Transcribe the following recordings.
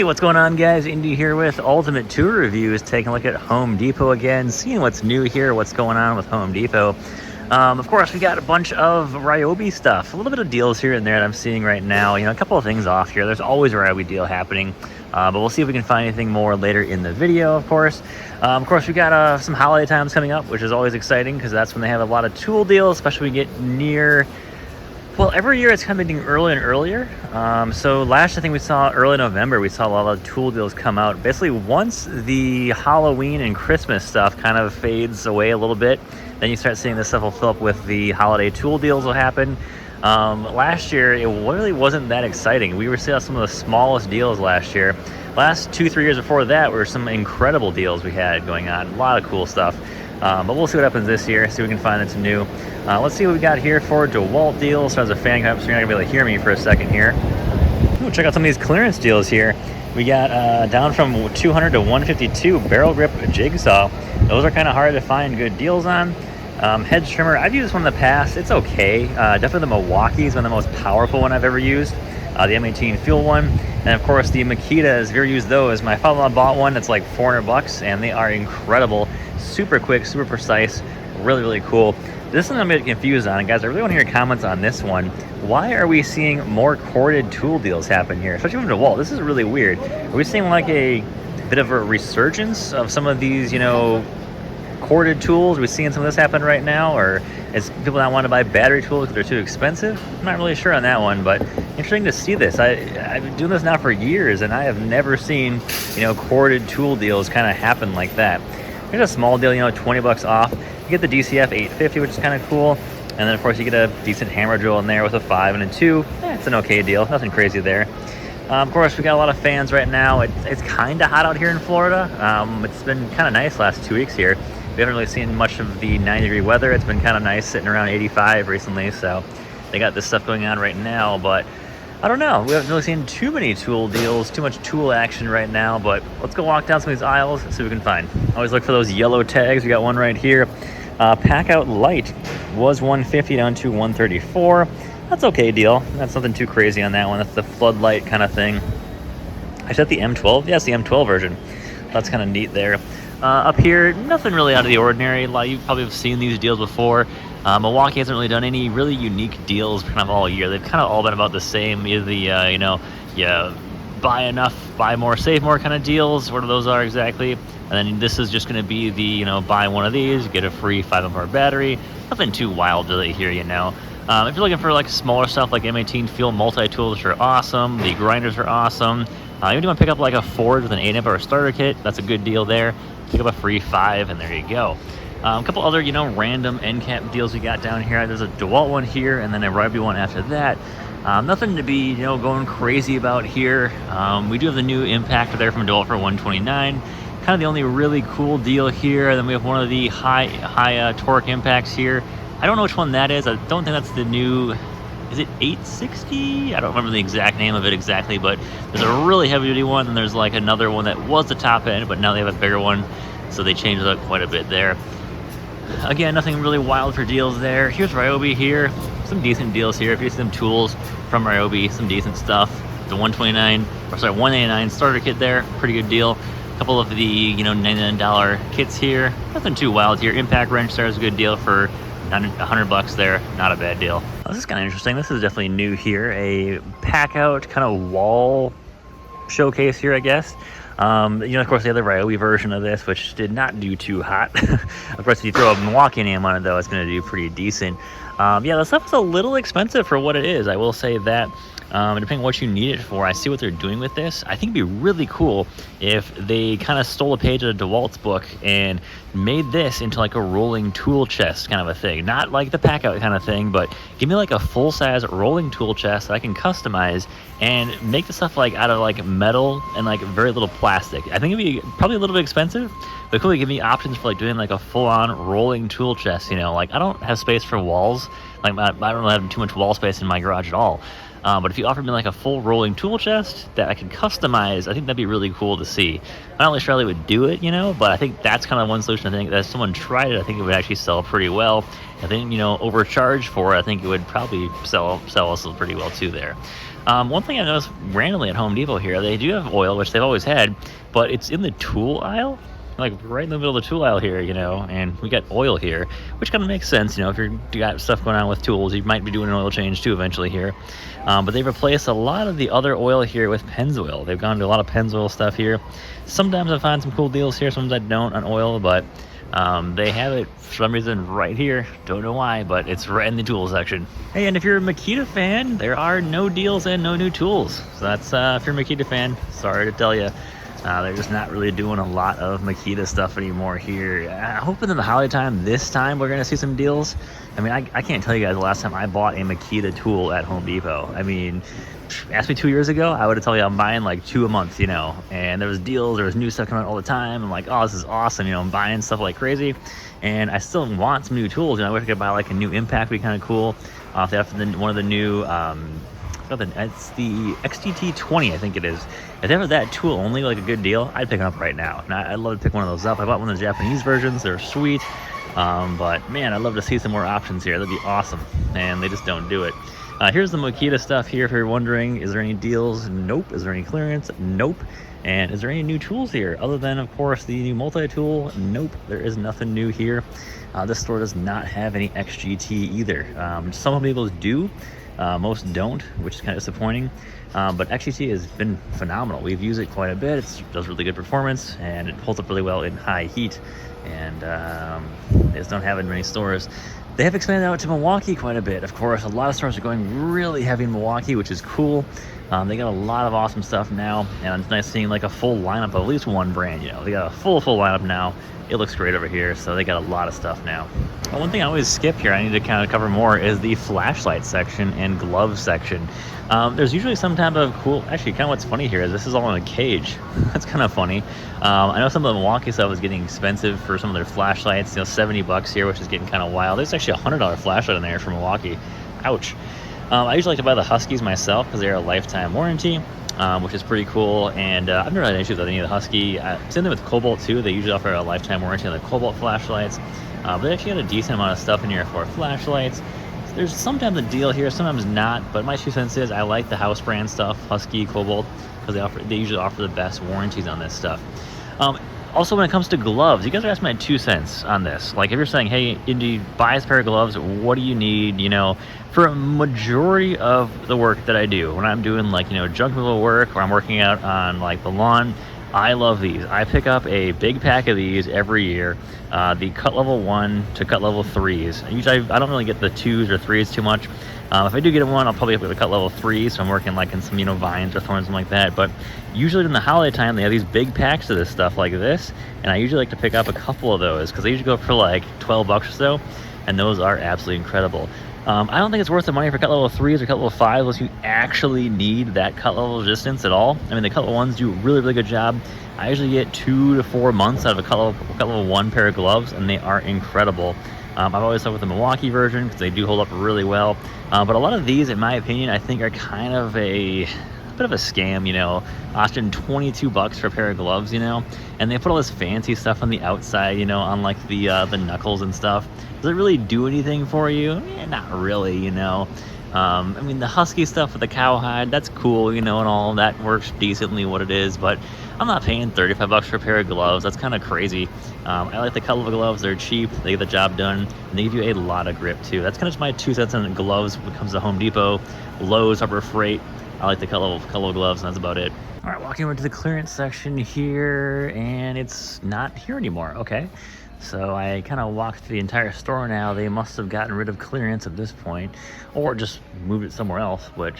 Hey, what's going on, guys? Indy here with Ultimate Tool Reviews, taking a look at Home Depot again, seeing what's new here, what's going on with Home Depot. Of course, we got a bunch of Ryobi stuff, a little bit of deals here and there that I'm seeing right now. You know, a couple of things off here. There's always a Ryobi deal happening, but we'll see if we can find anything more later in the video, of course. We got some holiday times coming up, which is always exciting because that's when they have a lot of tool deals, especially when we get near. Well, every year it's kind of getting earlier and earlier. So last, I think we saw early November, we saw a lot of tool deals come out. Basically, once the Halloween and Christmas stuff kind of fades away a little bit, then you start seeing this stuff will fill up with the holiday tool deals will happen. Last year, it really wasn't that exciting. We were seeing some of the smallest deals last year. Last 2-3 years before that were some incredible deals we had going on. A lot of cool stuff. But we'll see what happens this year, see if we can find something new. Let's see what we got here for DeWalt deals. So as a fan club, so you're not gonna be able to hear me for a second here. Ooh, check out some of these clearance deals here. We got down from 200 to 152 barrel grip jigsaw. Those are kind of hard to find good deals on. Hedge trimmer, I've used one in the past. It's okay. Definitely the Milwaukee is one of the most powerful one I've ever used. The M18 fuel one, and of course the Makitas. If you ever used those, my father-in-law bought one. It's like $400, and they are incredible. Super quick, super precise, really cool. This is something I'm a bit confused on, and guys, I really want to hear your comments on this one. Why are we seeing more corded tool deals happen here, especially from DeWalt? This is really weird. Are we seeing like a bit of a resurgence of some of these, you know, corded tools? Are we seeing some of this happen right now, or is people not want to buy battery tools because they're too expensive? I'm not really sure on that one, but interesting to see this. I've been doing this now for years, and I have never seen, you know, corded tool deals kind of happen like that. Here's a small deal, you know, $20 off. You get the DCF 850, which is kind of cool. And then, of course, you get a decent hammer drill in there with a 5 and a 2. It's an okay deal. Nothing crazy there. Of course, we got a lot of fans right now. It's kind of hot out here in Florida. It's been kind of nice last 2 weeks here. We haven't really seen much of the 90-degree weather. It's been kind of nice, sitting around 85 recently. So they got this stuff going on right now, but I don't know. We haven't really seen too many tool deals, too much tool action right now, but let's go walk down some of these aisles and see what we can find. Always look for those yellow tags. We got one right here. Pack Out Light was 150 down to 134. That's okay deal. That's nothing too crazy on that one. That's the floodlight kind of thing. Is that the M12? Yeah, it's the M12 version. That's kind of neat there. Up here, nothing really out of the ordinary. You probably have seen these deals before. Milwaukee hasn't really done any really unique deals kind of all year. They've kind of all been about the same. Either the, you know, buy enough, buy more, save more kind of deals. What those are exactly. And then this is just going to be the, you know, buy one of these, get a free 5-amp-hour battery. Nothing too wild really here, you know. If you're looking for like smaller stuff like M18 fuel multi-tools are awesome. The grinders are awesome. Even if you want to pick up like a Ford with an 8-amp-hour starter kit, that's a good deal there. Pick up a free 5, and there you go. A couple other, you know, random end cap deals we got down here. There's a DeWalt one here, and then a Ryobi one after that. Nothing to be, you know, going crazy about here. We do have the new Impactor there from DeWalt for $129. Kind of the only really cool deal here. And then we have one of the high torque impacts here. I don't know which one that is. I don't think that's the new. Is it 860? I don't remember the exact name of it exactly, but there's a really heavy duty one, and there's like another one that was the top end, but now they have a bigger one, so they changed it up quite a bit there. Again, nothing really wild for deals there. Here's Ryobi here. Some decent deals here. If you see some tools from Ryobi, some decent stuff. The 189 starter kit there, pretty good deal. A couple of the, you know, $99 kits here. Nothing too wild here. Impact wrench there is a good deal for $100 there. Not a bad deal. This is kind of interesting. This is definitely new here. A pack out kind of wall showcase here, I guess. You know, of course, the other Ryobi version of this, which did not do too hot. Of course, if you throw a Milwaukee name on it, though, it's going to do pretty decent. Yeah, the stuff is a little expensive for what it is. I will say that. Depending on what you need it for, I see what they're doing with this. I think it'd be really cool if they kind of stole a page out of DeWalt's book and made this into like a rolling tool chest kind of a thing. Not like the pack out kind of thing, but give me like a full-size rolling tool chest that I can customize and make the stuff like out of like metal and like very little plastic. I think it'd be probably a little bit expensive, but cool, give me options for like doing like a full-on rolling tool chest, you know. Like I don't have space for walls. Like I don't really have too much wall space in my garage at all. But if you offered me like a full rolling tool chest that I could customize, I think that'd be really cool to see. I'm not really sure how they would do it, you know, but I think that's kind of one solution. I think that if someone tried it, I think it would actually sell pretty well. I think, you know, overcharge for it, I think it would probably sell us pretty well too there. One thing I noticed randomly at Home Depot here, they do have oil, which they've always had, but it's in the tool aisle, like right in the middle of the tool aisle here, you know, and we got oil here, which kind of makes sense, you know, if you got stuff going on with tools, you might be doing an oil change too eventually here. But they've replaced a lot of the other oil here with Pennzoil. They've gone to a lot of Pennzoil stuff here. Sometimes I find some cool deals here, sometimes I don't on oil, but they have it for some reason right here. Don't know why, but it's right in the tool section. Hey, and if you're a Makita fan, there are no deals and no new tools. So that's, if you're a Makita fan, sorry to tell you. They're just not really doing a lot of Makita stuff anymore here. Hoping in the holiday time, this time, we're going to see some deals. I mean, I can't tell you guys the last time I bought a Makita tool at Home Depot. I mean, ask me 2 years ago, I would have told you I'm buying like 2 a month, you know, and there was deals, there was new stuff coming out all the time. I'm like, oh, this is awesome, you know, I'm buying stuff like crazy, and I still want some new tools. You know, I wish I could buy like a new Impact, would be kind of cool. If they have one of the new, it's the XGT20, I think it is. If they have that tool only, like a good deal, I'd pick it up right now. And I'd love to pick one of those up. I bought one of the Japanese versions, they're sweet. But man, I'd love to see some more options here. That'd be awesome, and they just don't do it. Here's the Makita stuff here. If you're wondering, is there any deals? Nope. Is there any clearance? Nope. And is there any new tools here? Other than, of course, the new multi-tool? Nope. There is nothing new here. This store does not have any XGT either. Some people do. Most don't, which is kind of disappointing. But XGT has been phenomenal. We've used it quite a bit. It does really good performance, and it holds up really well in high heat. And they just don't have it in many stores. They have expanded out to Milwaukee quite a bit. Of course, a lot of stores are going really heavy in Milwaukee, which is cool. They got a lot of awesome stuff now, and it's nice seeing like a full lineup of at least one brand. You know, they got a full lineup now. It looks great over here, so they got a lot of stuff now. One thing I always skip here, I need to kind of cover more, is the flashlight section and glove section. There's usually some type of cool, actually kind of what's funny here is this is all in a cage. That's kind of funny. I know some of the Milwaukee stuff is getting expensive for some of their flashlights, you know, $70 here, which is getting kind of wild. There's actually a $100 flashlight in there for Milwaukee. Ouch. I usually like to buy the Huskies myself because they're a lifetime warranty, which is pretty cool. And I've never had issues with any of the Husky. Same thing with Cobalt too. They usually offer a lifetime warranty on the Cobalt flashlights. But they actually got a decent amount of stuff in here for flashlights. There's sometimes a deal here, sometimes not. But my 2 cents is I like the house brand stuff, Husky, Cobalt, because they usually offer the best warranties on this stuff. Also, when it comes to gloves, you guys are asking my 2 cents on this. Like, if you're saying, hey, Indy, buy a pair of gloves, what do you need? You know, for a majority of the work that I do, when I'm doing, like, you know, junk removal work, or I'm working out on, like, the lawn, I love these. I pick up a big pack of these every year, the cut level 1 to cut level 3s. Usually, I don't really get the 2s or 3s too much. If I do get one, I'll probably get the cut level 3, so I'm working like in some, you know, vines or thorns and like that. But usually in the holiday time, they have these big packs of this stuff like this, and I usually like to pick up a couple of those because they usually go for like $12 or so, and those are absolutely incredible. I don't think it's worth the money for cut level 3s or cut level 5s unless you actually need that cut level resistance at all. I mean, the cut level 1s do a really, really good job. I usually get 2 to 4 months out of a cut level 1 pair of gloves, and they are incredible. I've always stuck with the Milwaukee version because they do hold up really well. But a lot of these, in my opinion, I think are kind of a bit of a scam, you know. Austin, $22 for a pair of gloves, you know, and they put all this fancy stuff on the outside, you know, on like the knuckles and stuff. Does it really do anything for you? Not really, you know. I mean, the Husky stuff with the cowhide, that's cool, you know, and all that works decently what it is, but I'm not paying $35 for a pair of gloves. That's kind of crazy. I like the cut level gloves. They're cheap. They get the job done, and they give you a lot of grip too. That's kind of just my 2 cents on gloves when it comes to Home Depot, Lowe's, Harbor Freight. I like the cut level gloves, and that's about it. All right, walking over to the clearance section here, and it's not here anymore. Okay. So I kind of walked through the entire store now. They must have gotten rid of clearance at this point, or just moved it somewhere else, which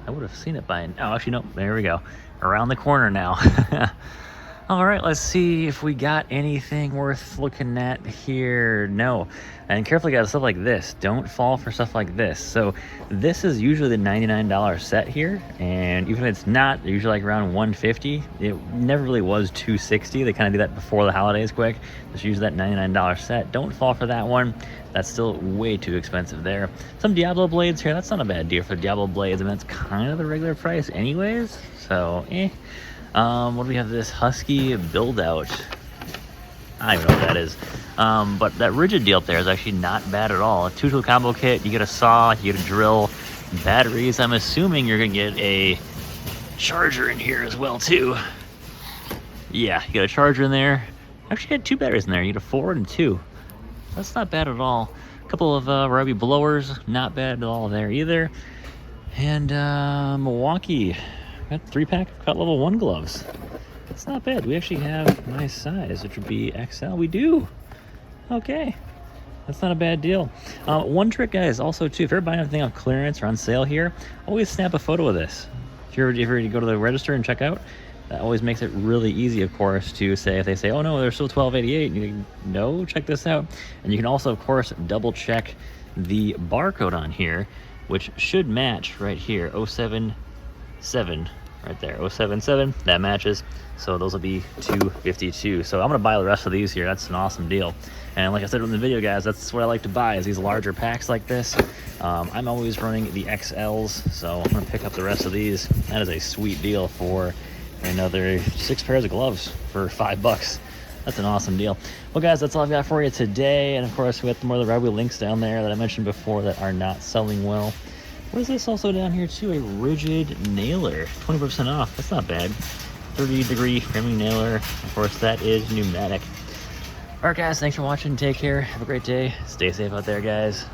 I would have seen it by now. Oh, actually, no, there we go. Around the corner now. All right, let's see if we got anything worth looking at here. No. And carefully, guys, stuff like this. Don't fall for stuff like this. So this is usually the $99 set here, and even if it's not, they're usually like around $150. It never really was $260. They kind of do that before the holidays quick. Just use that $99 set. Don't fall for that one. That's still way too expensive there. Some Diablo blades here. That's not a bad deal for Diablo blades. I mean, that's kind of the regular price anyways. So, what do we have? This Husky build out. I don't even know what that is. But that rigid deal up there is actually not bad at all. A 2-tool combo kit. You get a saw, you get a drill, batteries. I'm assuming you're gonna get a charger in here as well too. Yeah, you got a charger in there. Actually, you got 2 batteries in there. You get a 4 and 2. That's not bad at all. A couple of Ryobi blowers, not bad at all there either. And Milwaukee, got 3-pack of cut level 1 gloves. That's not bad. We actually have my size, which would be XL. We do. Okay. That's not a bad deal. One trick, guys, also too, if you're buying anything on clearance or on sale here, always snap a photo of this. If you're to go to the register and check out, that always makes it really easy, of course, to say, if they say, oh no, they're still $12.88, you can, no, check this out. And you can also, of course, double check the barcode on here, which should match right here, 077, right there, 077, that matches. So those will be $2.52. So I'm gonna buy the rest of these here. That's an awesome deal. And like I said in the video, guys, that's what I like to buy, is these larger packs like this. I'm always running the XLs, so I'm gonna pick up the rest of these. That is a sweet deal for another 6 pairs of gloves for $5. That's an awesome deal. Well, guys, that's all I've got for you today. And of course, we got more of the Ryobi links down there that I mentioned before that are not selling well. What is this also down here too? A rigid nailer, 20% off. That's not bad. 30-degree framing nailer. Of course, that is pneumatic. All right, guys, thanks for watching. Take care. Have a great day. Stay safe out there, guys.